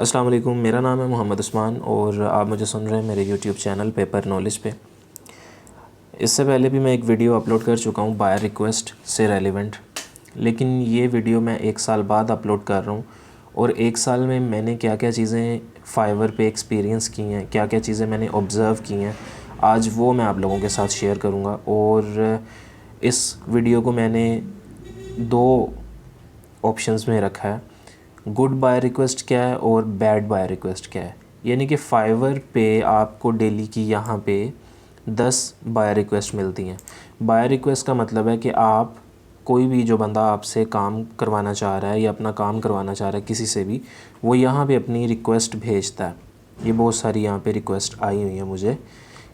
अस्सलाम वालेकुम, मेरा नाम है मोहम्मद उस्मान और आप मुझे सुन रहे हैं मेरे यूट्यूब चैनल पेपर नॉलेज पे। इससे पहले भी मैं एक वीडियो अपलोड कर चुका हूँ बायर रिक्वेस्ट से रेलिवेंट, लेकिन ये वीडियो मैं 1 साल बाद अपलोड कर रहा हूँ और 1 साल में मैंने क्या क्या चीज़ें फाइवर पे एक्सपीरियंस की हैं, क्या क्या चीज़ें मैंने ऑब्ज़र्व की हैं, आज वो मैं आप लोगों के साथ शेयर करूँगा। और इस वीडियो को मैंने 2 ऑप्शंस में रखा है, गुड बाय रिक्वेस्ट क्या है और बैड बाय रिक्वेस्ट क्या है। यानी कि फाइवर पे आपको डेली की यहाँ पे 10 बाय रिक्वेस्ट मिलती हैं। बाय रिक्वेस्ट का मतलब है कि आप कोई भी जो बंदा आपसे काम करवाना चाह रहा है या अपना काम करवाना चाह रहा है किसी से भी, वो यहाँ पे अपनी रिक्वेस्ट भेजता है। ये बहुत सारी यहाँ पे रिक्वेस्ट आई हुई है मुझे,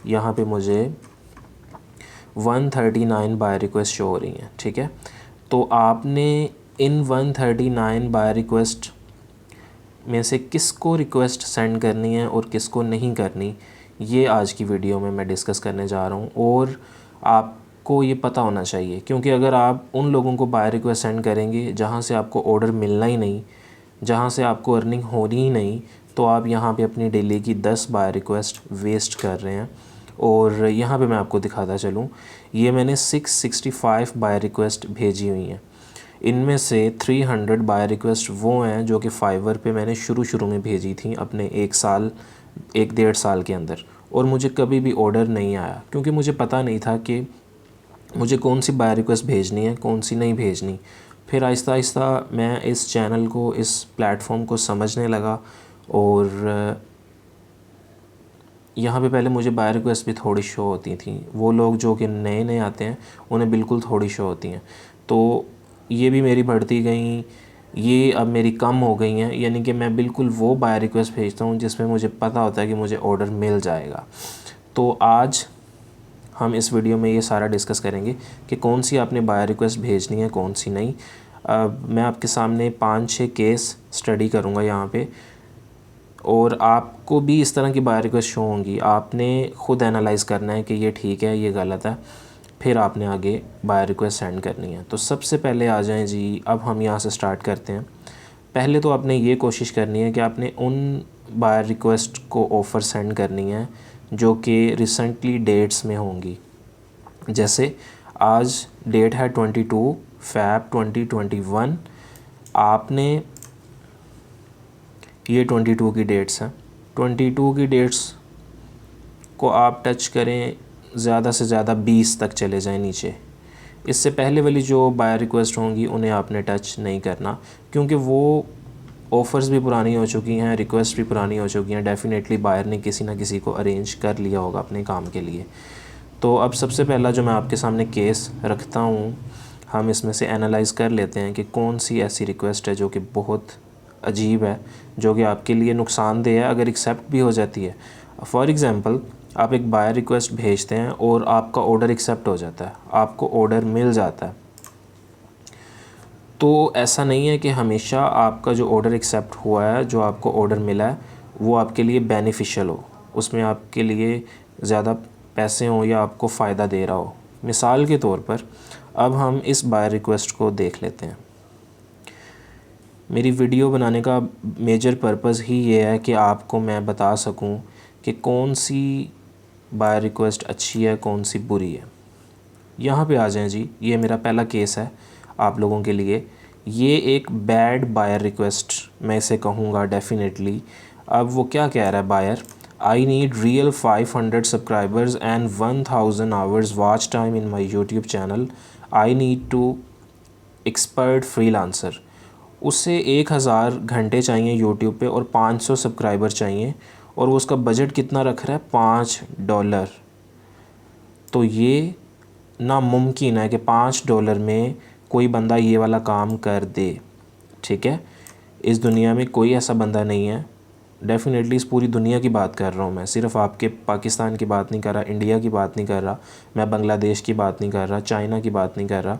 यहाँ पे मुझे 139 बाय रिक्वेस्ट शो हो रही हैं, ठीक है। तो आपने इन 139 बाय रिक्वेस्ट में से किसको रिक्वेस्ट सेंड करनी है और किसको नहीं करनी, ये आज की वीडियो में मैं डिस्कस करने जा रहा हूँ। और आपको ये पता होना चाहिए, क्योंकि अगर आप उन लोगों को बाय रिक्वेस्ट सेंड करेंगे जहाँ से आपको ऑर्डर मिलना ही नहीं, जहाँ से आपको अर्निंग होनी ही नहीं, तो आप यहाँ पे अपनी डेली की 10 बाय रिक्वेस्ट वेस्ट कर रहे हैं। और यहाँ पे मैं आपको दिखाता चलूँ, ये मैंने 665 बाय रिक्वेस्ट भेजी हुई हैं। इनमें से 300 बाय रिक्वेस्ट वो हैं जो कि फाइवर पे मैंने शुरू में भेजी थी अपने 1 साल के अंदर, और मुझे कभी भी ऑर्डर नहीं आया, क्योंकि मुझे पता नहीं था कि मुझे कौन सी बाय रिक्वेस्ट भेजनी है, कौन सी नहीं भेजनी। फिर आहिस्ता आहिस्ता मैं इस चैनल को, इस प्लेटफॉर्म को समझने लगा, और यहाँ पे पहले मुझे बाय रिक्वेस्ट भी थोड़ी शो होती थी। वो लोग जो कि नए नए आते हैं उन्हें बिल्कुल थोड़ी शो होती हैं, तो ये भी मेरी बढ़ती गई, ये अब मेरी कम हो गई हैं। यानी कि मैं बिल्कुल वो बाय रिक्वेस्ट भेजता हूँ जिसमें मुझे पता होता है कि मुझे ऑर्डर मिल जाएगा। तो आज हम इस वीडियो में ये सारा डिस्कस करेंगे कि कौन सी आपने बाय रिक्वेस्ट भेजनी है, कौन सी नहीं। मैं आपके सामने 5-6 केस स्टडी करूँगा यहाँ पे, और आपको भी इस तरह की बाय रिक्वेस्ट शो होंगी। आपने ख़ुद एनालाइज़ करना है कि ये ठीक है, ये गलत है, फिर आपने आगे बाय रिक्वेस्ट सेंड करनी है। तो सबसे पहले आ जाएं जी, अब हम यहाँ से स्टार्ट करते हैं। पहले तो आपने ये कोशिश करनी है कि आपने उन बाय रिक्वेस्ट को ऑफ़र सेंड करनी है जो कि रिसेंटली डेट्स में होंगी। जैसे आज डेट है 22 फ़रवरी 2021, आपने ये 22 की डेट्स हैं, 22 की डेट्स को आप टच करें, ज़्यादा से ज़्यादा 20 तक चले जाएं नीचे। इससे पहले वाली जो बाय रिक्वेस्ट होंगी उन्हें आपने टच नहीं करना, क्योंकि वो ऑफ़र्स भी पुरानी हो चुकी हैं, रिक्वेस्ट भी पुरानी हो चुकी हैं। डेफ़िनेटली बायर ने किसी ना किसी को अरेंज कर लिया होगा अपने काम के लिए। तो अब सबसे पहला जो मैं आपके सामने केस रखता हूँ, हम इसमें से एनालाइज़ कर लेते हैं कि कौन सी ऐसी रिक्वेस्ट है जो कि बहुत अजीब है, जो कि आपके लिए नुकसानदेह है अगर एक्सेप्ट भी हो जाती है। फॉर एग्ज़ाम्पल, आप एक बाय रिक्वेस्ट भेजते हैं और आपका ऑर्डर एक्सेप्ट हो जाता है, आपको ऑर्डर मिल जाता है। तो ऐसा नहीं है कि हमेशा आपका जो ऑर्डर एक्सेप्ट हुआ है, जो आपको ऑर्डर मिला है, वो आपके लिए बेनिफिशियल हो, उसमें आपके लिए ज़्यादा पैसे हों या आपको फ़ायदा दे रहा हो। मिसाल के तौर पर अब हम इस बाय रिक्वेस्ट को देख लेते हैं। मेरी वीडियो बनाने का मेजर पर्पज़ ही ये है कि आपको मैं बता सकूं कि कौन सी बाय रिक्वेस्ट अच्छी है, कौन सी बुरी है। यहाँ पे आ जाएं जी, ये मेरा पहला केस है आप लोगों के लिए। ये एक बैड बायर रिक्वेस्ट मैं इसे कहूँगा डेफिनेटली। अब वो क्या कह रहा है buyer, I need real 500 subscribers and 1000 hours watch time in my YouTube channel. I need to expert freelancer. उससे 1000 घंटे चाहिए यूट्यूब पे और 500 सब्सक्राइबर चाहिए, और वो उसका बजट कितना रख रहा है, $5। तो ये नामुमकिन है कि $5 में कोई बंदा ये वाला काम कर दे, ठीक है। इस दुनिया में कोई ऐसा बंदा नहीं है। डेफ़िनेटली इस पूरी दुनिया की बात कर रहा हूँ मैं, सिर्फ आपके पाकिस्तान की बात नहीं कर रहा, इंडिया की बात नहीं कर रहा, मैं बांग्लादेश की बात नहीं कर रहा, चाइना की बात नहीं कर रहा।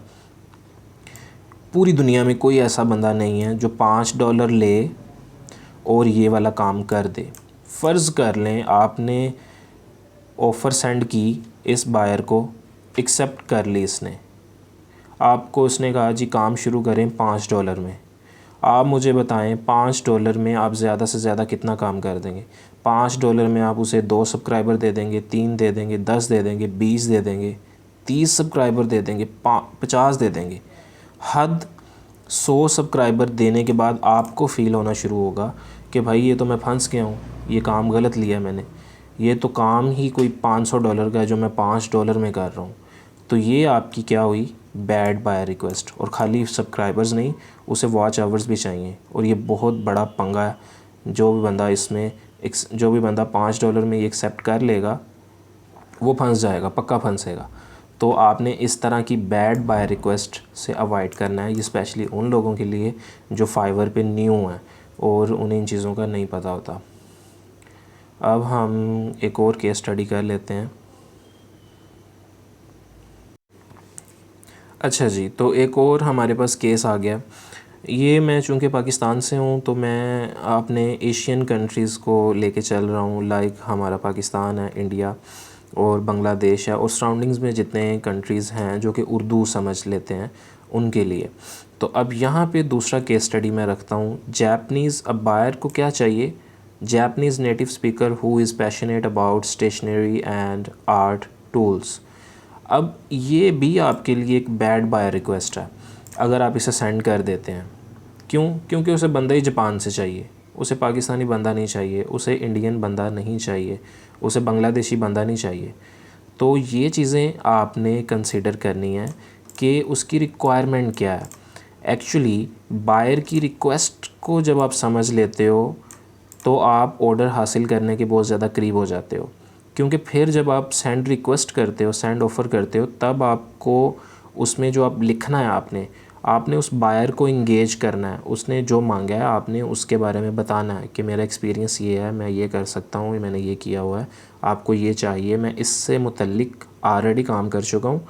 पूरी दुनिया में कोई ऐसा बंदा नहीं है जो $5 ले और ये वाला काम कर दे। फ़र्ज़ कर लें आपने ऑफ़र सेंड की, इस बायर को एक्सेप्ट कर ली इसने, आपको उसने कहा जी काम शुरू करें $5 में। आप मुझे बताएं $5 में आप ज़्यादा से ज़्यादा कितना काम कर देंगे? $5 में आप उसे 2 सब्सक्राइबर दे देंगे, 3 दे देंगे, 10 दे देंगे, 20 दे देंगे, 30 सब्सक्राइबर दे देंगे, 50 दे देंगे। हद 100 सब्सक्राइबर देने के बाद आपको फ़ील होना शुरू होगा कि भाई ये तो मैं फंस गया हूँ, ये काम गलत लिया मैंने, ये तो काम ही कोई $500 का है जो मैं $5 में कर रहा हूँ। तो ये आपकी क्या हुई? Bad buyer request. और खाली सब्सक्राइबर्स नहीं, उसे वॉच आवर्स भी चाहिए, और ये बहुत बड़ा पंगा है। जो भी बंदा $5 में ये एक्सेप्ट कर लेगा वो फंस जाएगा, पक्का फंसेगा। तो आपने इस तरह की बैड बाय रिक्वेस्ट से अवॉइड करना है। ये स्पेशली उन लोगों के लिए जो फाइवर पे न्यू हैं और उन्हें इन चीज़ों का नहीं पता होता। अब हम एक और केस स्टडी कर लेते हैं। अच्छा जी, तो एक और हमारे पास केस आ गया। ये मैं चूँकि पाकिस्तान से हूँ तो मैं अपने एशियन कंट्रीज़ को लेके चल रहा हूँ। लाइक हमारा पाकिस्तान है, इंडिया और बांग्लादेश है, और सराउंडिंग्स में जितने कंट्रीज़ हैं जो कि उर्दू समझ लेते हैं उनके लिए। तो अब यहाँ पे दूसरा केस स्टडी मैं रखता हूँ। जैपनीज़, अब बायर को क्या चाहिए? Japanese native speaker who is passionate about stationery and art tools। अब ये भी आपके लिए एक बैड बाय रिक्वेस्ट है अगर आप इसे सेंड कर देते हैं। क्यों? क्योंकि उसे बंदा ही जापान से चाहिए, उसे पाकिस्तानी बंदा नहीं चाहिए, उसे इंडियन बंदा नहीं चाहिए, उसे बांग्लादेशी बंदा नहीं चाहिए। तो ये चीज़ें आपने कंसिडर करनी है कि उसकी रिक्वायरमेंट क्या है। एक्चुअली बायर की रिक्वेस्ट को जब आप समझ लेते हो तो आप ऑर्डर हासिल करने के बहुत ज़्यादा करीब हो जाते हो, क्योंकि फिर जब आप सेंड रिक्वेस्ट करते हो, सेंड ऑफ़र करते हो, तब आपको उसमें जो आप लिखना है, आपने उस बायर को इंगेज करना है। उसने जो मांगा है आपने उसके बारे में बताना है कि मेरा एक्सपीरियंस ये है, मैं ये कर सकता हूँ, मैंने ये किया हुआ है, आपको ये चाहिए, मैं इससे मुतल्लिक ऑलरेडी काम कर चुका हूँ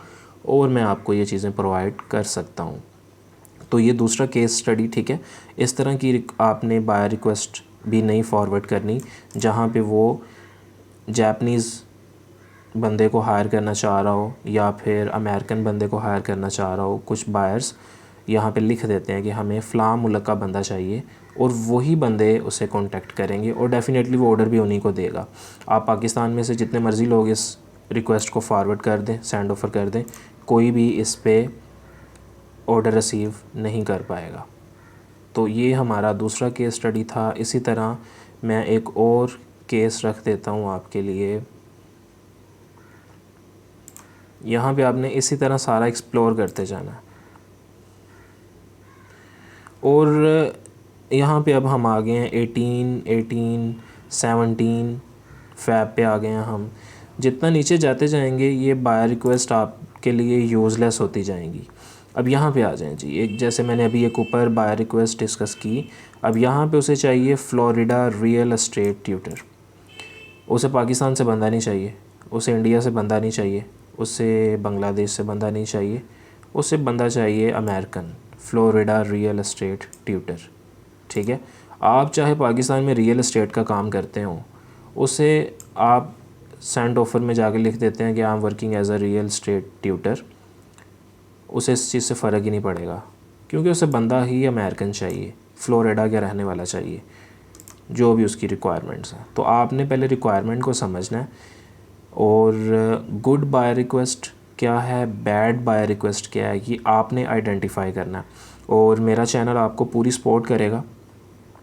और मैं आपको ये चीज़ें प्रोवाइड कर सकता हूँ। तो ये दूसरा केस स्टडी, ठीक है। इस तरह की आपने बायर रिक्वेस्ट भी नहीं फॉरवर्ड करनी जहाँ पे वो जापानीज़ बंदे को हायर करना चाह रहा हो या फिर अमेरिकन बंदे को हायर करना चाह रहा हो। कुछ बायर्स यहाँ पे लिख देते हैं कि हमें फ़लाँ मुल्क का बंदा चाहिए, और वही बंदे उसे कांटेक्ट करेंगे और डेफ़िनेटली वो ऑर्डर भी उन्हीं को देगा। आप पाकिस्तान में से जितने मर्ज़ी लोग इस रिक्वेस्ट को फॉरवर्ड कर दें, सेंड ऑफ़र कर दें, कोई भी इस पे ऑर्डर रिसीव नहीं कर पाएगा। तो ये हमारा दूसरा केस स्टडी था। इसी तरह मैं एक और केस रख देता हूँ आपके लिए। यहाँ पे आपने इसी तरह सारा एक्सप्लोर करते जाना है। और यहाँ पे अब हम आ गए हैं 17 फैब पे आ गए हैं हम। जितना नीचे जाते जाएंगे ये बायर रिक्वेस्ट आपके लिए यूज़लेस होती जाएंगी। अब यहाँ पे आ जाएं जी। एक जैसे मैंने अभी एक ऊपर बायर रिक्वेस्ट डिस्कस की, अब यहाँ पे उसे चाहिए फ्लोरिडा रियल एस्टेट ट्यूटर। उसे पाकिस्तान से बंदा नहीं चाहिए, उसे इंडिया से बंदा नहीं चाहिए, उसे बांग्लादेश से बंदा नहीं चाहिए, उसे बंदा चाहिए American Florida real estate tutor. ठीक है। आप चाहे पाकिस्तान में रियल एस्टेट का काम करते हो, उसे आप सेंड ऑफ़र में जाके लिख देते हैं कि I am working as a real estate tutor, उसे इस चीज़ से फ़र्क ही नहीं पड़ेगा, क्योंकि उसे बंदा ही अमेरिकन चाहिए, फ्लोरिडा का रहने वाला चाहिए, जो भी उसकी रिक्वायरमेंट्स हैं। तो आपने पहले रिक्वायरमेंट को समझना है, और गुड बाय रिक्वेस्ट क्या है, बैड बाय रिक्वेस्ट क्या है, ये आपने आइडेंटिफाई करना है। और मेरा चैनल आपको पूरी सपोर्ट करेगा,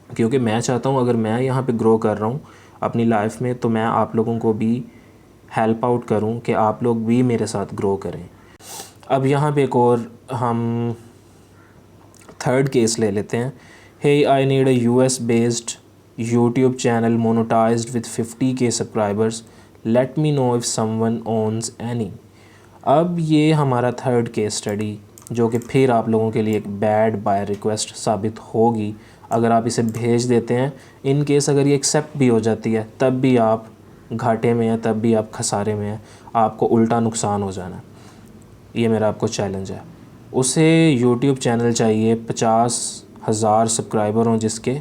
क्योंकि मैं चाहता हूँ अगर मैं यहाँ पे ग्रो कर रहा हूँ अपनी लाइफ में, तो मैं आप लोगों को भी हेल्प आउट करूँ कि आप लोग भी मेरे साथ ग्रो करें। अब यहाँ पे एक और हम थर्ड केस ले लेते हैं। Hey I need a US based YouTube channel monetized with 50K subscribers, let me know if someone owns any. अब ये हमारा थर्ड केस स्टडी जो कि फिर आप लोगों के लिए एक बैड बाय रिक्वेस्ट साबित होगी अगर आप इसे भेज देते हैं। इन केस अगर ये एक्सेप्ट भी हो जाती है तब भी आप घाटे में हैं, तब भी आप खसारे में हैं, आपको उल्टा नुकसान हो जाना। ये मेरा आपको चैलेंज है। उसे यूट्यूब चैनल चाहिए 50,000 सब्सक्राइबर हों जिसके,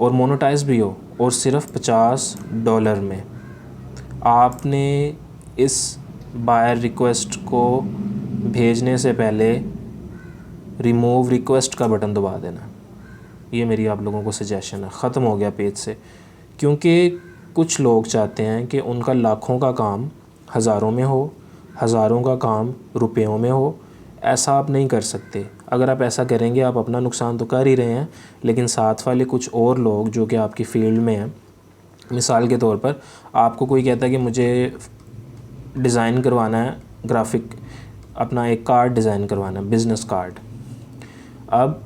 और मोनेटाइज भी हो, और सिर्फ $50 में। आपने इस बायर रिक्वेस्ट को भेजने से पहले रिमूव रिक्वेस्ट का बटन दबा देना। ये मेरी आप लोगों को सजेशन है। ख़त्म हो गया पेज से, क्योंकि कुछ लोग चाहते हैं कि उनका लाखों का काम हज़ारों में हो, हज़ारों का काम रुपयों में हो। ऐसा आप नहीं कर सकते। अगर आप ऐसा करेंगे आप अपना नुकसान तो कर ही रहे हैं, लेकिन साथ वाले कुछ और लोग जो कि आपकी फ़ील्ड में हैं, मिसाल के तौर पर आपको कोई कहता है कि मुझे डिज़ाइन करवाना है, ग्राफिक अपना एक कार्ड डिज़ाइन करवाना है, बिज़नेस कार्ड। अब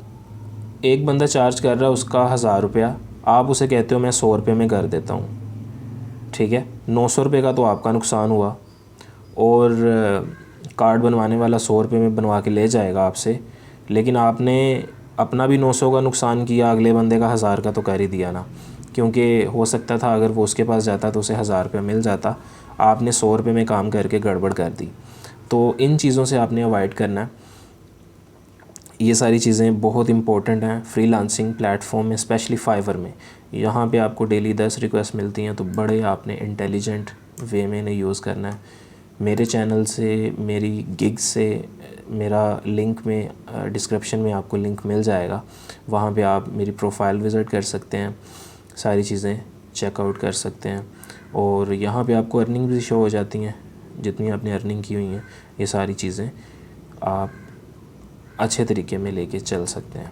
एक बंदा चार्ज कर रहा है उसका 1000 रुपया, आप उसे कहते हो मैं 100 रुपये में कर देता हूँ, ठीक है। 900 रुपये का तो आपका नुकसान हुआ, और कार्ड बनवाने वाला 100 रुपये में बनवा के ले जाएगा आपसे, लेकिन आपने अपना भी 900 का नुकसान किया, अगले बंदे का 1000 का तो कर ही दिया ना, क्योंकि हो सकता था अगर वो उसके पास जाता तो उसे 1000 रुपये मिल जाता, आपने 100 रुपये में काम करके गड़बड़ कर दी। तो इन चीज़ों से आपने अवॉइड करना है। ये सारी चीज़ें बहुत इंपॉर्टेंट हैं फ्रीलांसिंग प्लेटफॉर्म में, स्पेशली फाइवर में। यहाँ पे आपको डेली 10 रिक्वेस्ट मिलती हैं, तो बड़े आपने इंटेलिजेंट वे में इन्हें यूज़ करना है। मेरे चैनल से, मेरी गिग से, मेरा लिंक में डिस्क्रिप्शन में आपको लिंक मिल जाएगा, वहाँ पे आप मेरी प्रोफाइल विज़िट कर सकते हैं, सारी चीज़ें चेकआउट कर सकते हैं, और यहाँ पे आपको अर्निंग भी शो हो जाती हैं, जितनी आपने अर्निंग की हुई हैं। ये सारी चीज़ें आप अच्छे तरीके में लेके चल सकते हैं।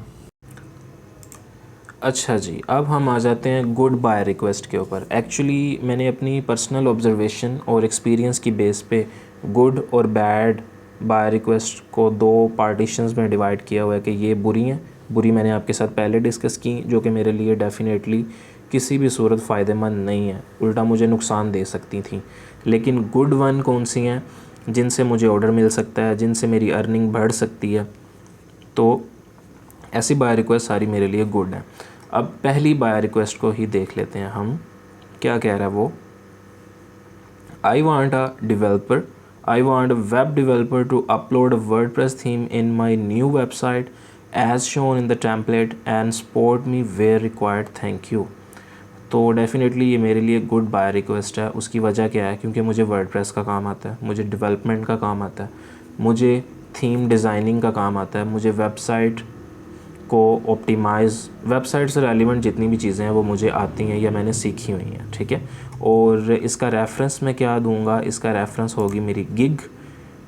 अच्छा जी, अब हम आ जाते हैं गुड बाय रिक्वेस्ट के ऊपर। एक्चुअली मैंने अपनी पर्सनल ऑब्जर्वेशन और एक्सपीरियंस की बेस पे गुड और बैड बाय रिक्वेस्ट को 2 पार्टीशंस में डिवाइड किया हुआ है कि ये बुरी हैं। बुरी मैंने आपके साथ पहले डिस्कस की, जो कि मेरे लिए डेफिनेटली किसी भी सूरत फ़ायदेमंद नहीं है, उल्टा मुझे नुकसान दे सकती थी। लेकिन गुड वन कौन सी हैं, जिनसे मुझे ऑर्डर मिल सकता है, जिनसे मेरी अर्निंग बढ़ सकती है, तो ऐसी बाय रिक्वेस्ट सारी मेरे लिए गुड है। अब पहली बाय रिक्वेस्ट को ही देख लेते हैं हम, क्या कह रहा है वो। I want a developer, I want a web developer to upload a WordPress theme in my new website as shown in the template and support me where required, thank you. तो डेफिनेटली ये मेरे लिए good bye request है। उसकी वजह क्या है, क्योंकि मुझे वर्डप्रेस का काम आता है, मुझे डेवलपमेंट का काम आता है, मुझे थीम डिज़ाइनिंग का काम आता है, मुझे वेबसाइट को ऑप्टिमाइज़, वेबसाइट से रेलिवेंट जितनी भी चीज़ें हैं वो मुझे आती हैं या मैंने सीखी हुई हैं, ठीक है। और इसका रेफरेंस मैं क्या दूंगा, इसका रेफरेंस होगी मेरी गिग।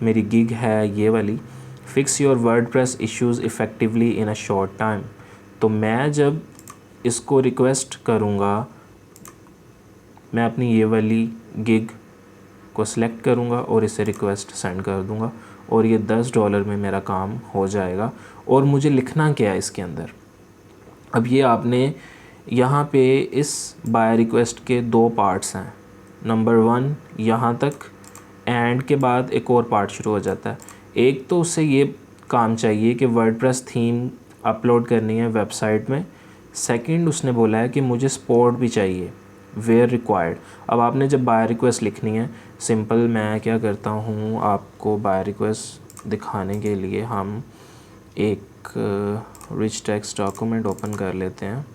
मेरी गिग है ये वाली, fix your WordPress issues effectively in a short time. तो मैं जब इसको रिक्वेस्ट करूँगा, मैं अपनी ये वाली गिग को सिलेक्ट करूँगा और इसे रिक्वेस्ट सेंड कर दूँगा, और ये $10 में मेरा काम हो जाएगा। और मुझे लिखना क्या है इसके अंदर, अब ये आपने यहाँ पे इस बाय रिक्वेस्ट के 2 पार्ट्स हैं। नंबर 1 यहाँ तक, एंड के बाद एक और पार्ट शुरू हो जाता है। एक तो उससे ये काम चाहिए कि वर्डप्रेस थीम अपलोड करनी है वेबसाइट में। सेकंड उसने बोला है कि मुझे सपोर्ट भी चाहिए वेयर रिक्वायर्ड। अब आपने जब बाय रिक्वेस्ट लिखनी है, सिंपल मैं क्या करता हूँ, आपको बाय रिक्वेस्ट दिखाने के लिए हम एक रिच टेक्स्ट डॉक्यूमेंट ओपन कर लेते हैं।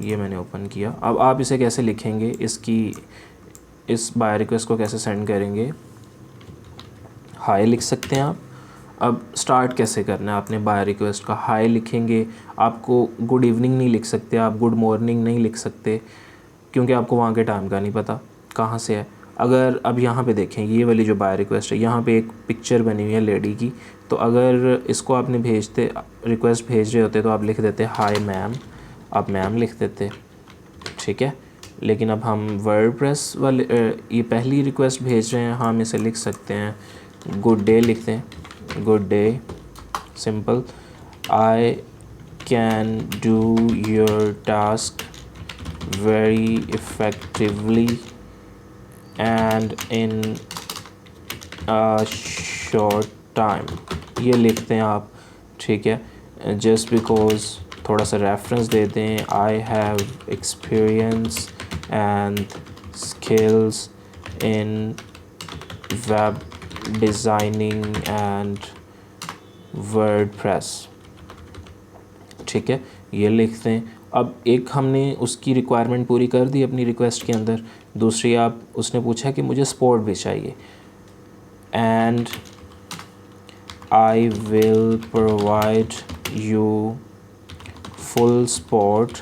ये मैंने ओपन किया। अब आप इसे कैसे लिखेंगे, इस बाय रिक्वेस्ट को कैसे सेंड करेंगे, हाय लिख सकते हैं आप। अब स्टार्ट कैसे करना है, आपने बाय रिक्वेस्ट का हाय लिखेंगे। आपको गुड इवनिंग नहीं लिख सकते, आप गुड मॉर्निंग नहीं लिख सकते, क्योंकि आपको वहाँ के टाइम का नहीं पता कहाँ से है। अगर अब यहाँ पे देखें, ये वाली जो बाय रिक्वेस्ट है, यहाँ पे एक पिक्चर बनी हुई है लेडी की, तो अगर इसको आपने रिक्वेस्ट भेज रहे होते तो आप लिख देते हाय मैम, आप मैम लिख देते, ठीक है। लेकिन अब हम वर्डप्रेस वाले ये पहली रिक्वेस्ट भेज रहे हैं, हम इसे लिख सकते हैं गुड डे, लिखते हैं good day, simple. I can do your task very effectively and in a short time, ये लिखते हैं आप, ठीक है। just because थोड़ा सा रेफरेंस दे दें, I have experience and skills in web designing and WordPress, ठीक है, ये लिखते हैं। अब एक हमने उसकी रिक्वायरमेंट पूरी कर दी अपनी रिक्वेस्ट के अंदर। दूसरी आप उसने पूछा कि मुझे सपोर्ट भी चाहिए, and I will provide you full support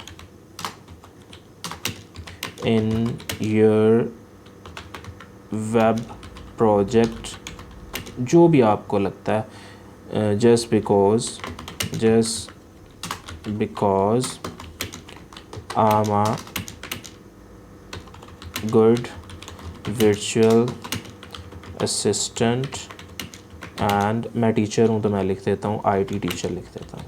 in your web project, जो भी आपको लगता है, just because I'm a good virtual assistant and मैं टीचर हूँ तो मैं लिख देता हूँ IT टीचर लिख देता हूँ,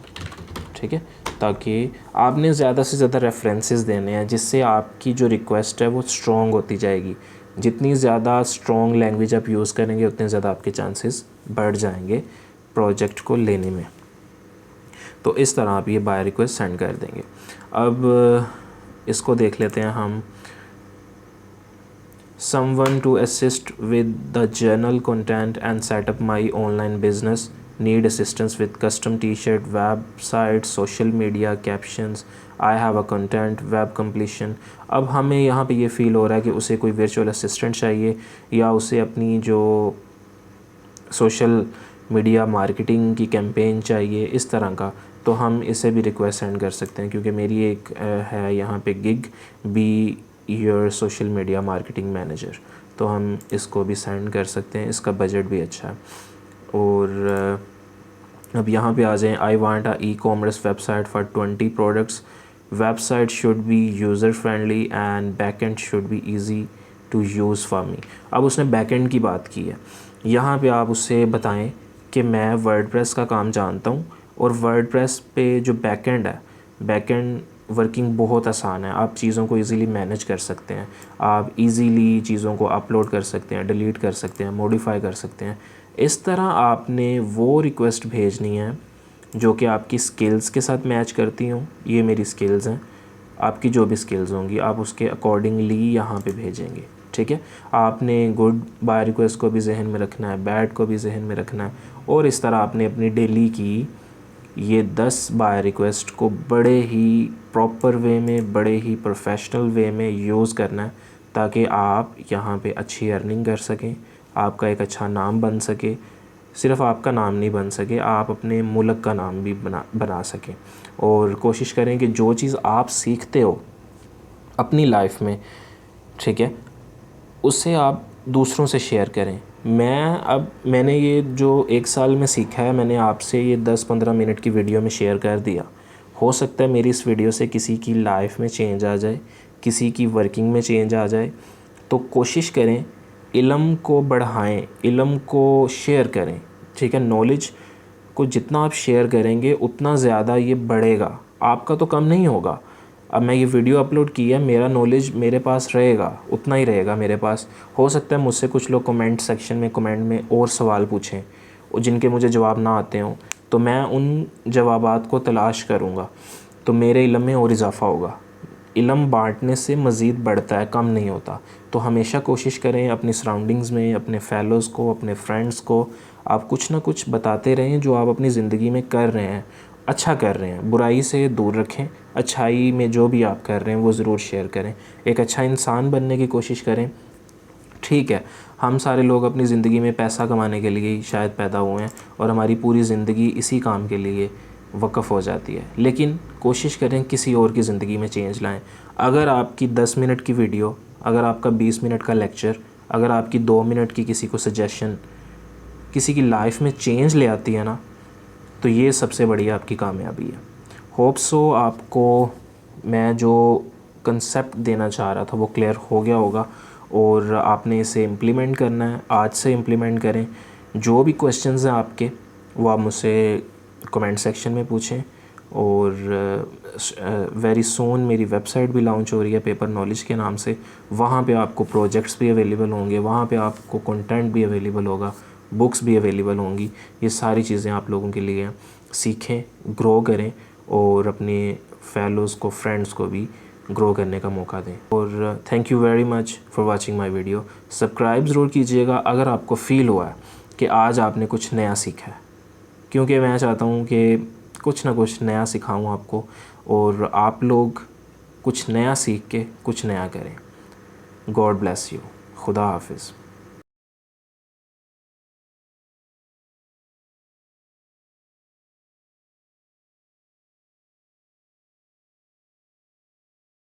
ठीक है। ताकि आपने ज़्यादा से ज़्यादा रेफरेंसेस देने हैं जिससे आपकी जो रिक्वेस्ट है वो स्ट्रॉन्ग होती जाएगी। जितनी ज़्यादा स्ट्रॉन्ग लैंग्वेज आप यूज़ करेंगे उतने ज़्यादा आपके चांसेस बढ़ जाएंगे प्रोजेक्ट को लेने में। तो इस तरह आप ये बाय रिक्वेस्ट सेंड कर देंगे। अब इसको देख लेते हैं हम। Someone to assist with the general content and set up my online business. Need assistance with custom t-shirt, website, social media, captions. I have a content, web completion. अब हमें यहाँ पे ये फ़ील हो रहा है कि उसे कोई वर्चुअल असिस्टेंट चाहिए या उसे अपनी जो सोशल मीडिया मार्केटिंग की कैंपेन चाहिए, इस तरह का। तो हम इसे भी रिक्वेस्ट सेंड कर सकते हैं क्योंकि मेरी एक है यहाँ पे gig be your social media marketing manager, तो हम इसको भी सेंड कर सकते हैं। इसका बजट भी अच्छा है। और अब यहाँ पे आ जाएं। I want a e-commerce website for 20 products. Website should be user friendly and backend should be easy to use for me. अब उसने बैकएंड की बात की है। यहाँ पे आप उससे बताएं कि मैं वर्डप्रेस का काम जानता हूँ और वर्डप्रेस पे जो बैकएंड है, बैकएंड वर्किंग बहुत आसान है। आप चीज़ों को इजीली मैनेज कर सकते हैं, आप इजीली चीज़ों को अपलोड कर सकते हैं, डिलीट कर सकते हैं, मॉडिफाई कर सकते हैं। इस तरह आपने वो रिक्वेस्ट भेजनी है जो कि आपकी स्किल्स के साथ मैच करती हों। ये मेरी स्किल्स हैं, आपकी जो भी स्किल्स होंगी आप उसके अकॉर्डिंगली यहाँ पे भेजेंगे, ठीक है। आपने गुड बाय रिक्वेस्ट को भी जहन में रखना है, बैड को भी जहन में रखना है, और इस तरह आपने अपनी डेली की ये 10 बाय रिक्वेस्ट को बड़े ही प्रॉपर वे में, बड़े ही प्रोफेशनल वे में यूज़ करना है ताकि आप यहाँ पे अच्छी अर्निंग कर सकें, आपका एक अच्छा नाम बन सके। सिर्फ आपका नाम नहीं बन सके, आप अपने मुल्क का नाम भी बना सकें। और कोशिश करें कि जो चीज़ आप सीखते हो अपनी लाइफ में, ठीक है, उससे आप दूसरों से शेयर करें। मैंने ये जो 1 साल में सीखा है, मैंने आपसे ये 10-15 मिनट की वीडियो में शेयर कर दिया। हो सकता है मेरी इस वीडियो से किसी की लाइफ में चेंज आ जाए, किसी की वर्किंग में चेंज आ जाए। तो कोशिश करें, इल्म को बढ़ाएं, इल्म को शेयर करें, ठीक है। नॉलेज को जितना आप शेयर करेंगे उतना ज़्यादा ये बढ़ेगा, आपका तो कम नहीं होगा। अब मैं ये वीडियो अपलोड की है, मेरा नॉलेज मेरे पास रहेगा, उतना ही रहेगा मेरे पास। हो सकता है मुझसे कुछ लोग कमेंट सेक्शन में, कमेंट में और सवाल पूछें जिनके मुझे जवाब ना आते हों, तो मैं उन जवाबात को तलाश करूँगा, तो मेरे इल्म में और इजाफ़ा होगा। इल्म बांटने से मज़ीद बढ़ता है, कम नहीं होता। तो हमेशा कोशिश करें अपनी सराउंडिंग्स में, अपने फ़ेलोज़ को, अपने फ्रेंड्स को आप कुछ ना कुछ बताते रहें जो आप अपनी ज़िंदगी में कर रहे हैं, अच्छा कर रहे हैं। बुराई से दूर रखें, अच्छाई में जो भी आप कर रहे हैं वो ज़रूर शेयर करें। एक अच्छा इंसान बनने की कोशिश करें, ठीक है। हम सारे लोग अपनी ज़िंदगी में पैसा कमाने के लिए ही शायद पैदा हुए हैं और हमारी पूरी ज़िंदगी इसी काम के लिए वक़्फ़ हो जाती है, लेकिन कोशिश करें किसी और की ज़िंदगी में चेंज लाएं। अगर आपकी 10 मिनट की वीडियो, अगर आपका 20 मिनट का लेक्चर, अगर आपकी 2 मिनट की किसी को सजेशन किसी की लाइफ में चेंज ले आती है ना, तो ये सबसे बड़ी आपकी कामयाबी है। होप सो आपको मैं जो कंसेप्ट देना चाह रहा था वो क्लियर हो गया होगा और आपने इसे इम्प्लीमेंट करना है। आज से इम्प्लीमेंट करें। जो भी क्वेश्चंस हैं आपके वो आप मुझसे कमेंट सेक्शन में पूछें। और वेरी सून मेरी वेबसाइट भी लॉन्च हो रही है पेपर नॉलेज के नाम से। वहाँ पे आपको प्रोजेक्ट्स भी अवेलेबल होंगे, वहाँ पे आपको कंटेंट भी अवेलेबल होगा, बुक्स भी अवेलेबल होंगी। ये सारी चीज़ें आप लोगों के लिए सीखें, ग्रो करें और अपने फेलोज़ को, फ्रेंड्स को भी ग्रो करने का मौका दें। और thank you very much for watching my video. Subscribe ज़रूर कीजिएगा अगर आपको फ़ील हुआ है कि आज आपने कुछ नया सीखा है, क्योंकि मैं चाहता हूँ कि कुछ ना कुछ नया सिखाऊँ आपको और आप लोग कुछ नया सीख के कुछ नया करें। God bless you. खुदा हाफिज़।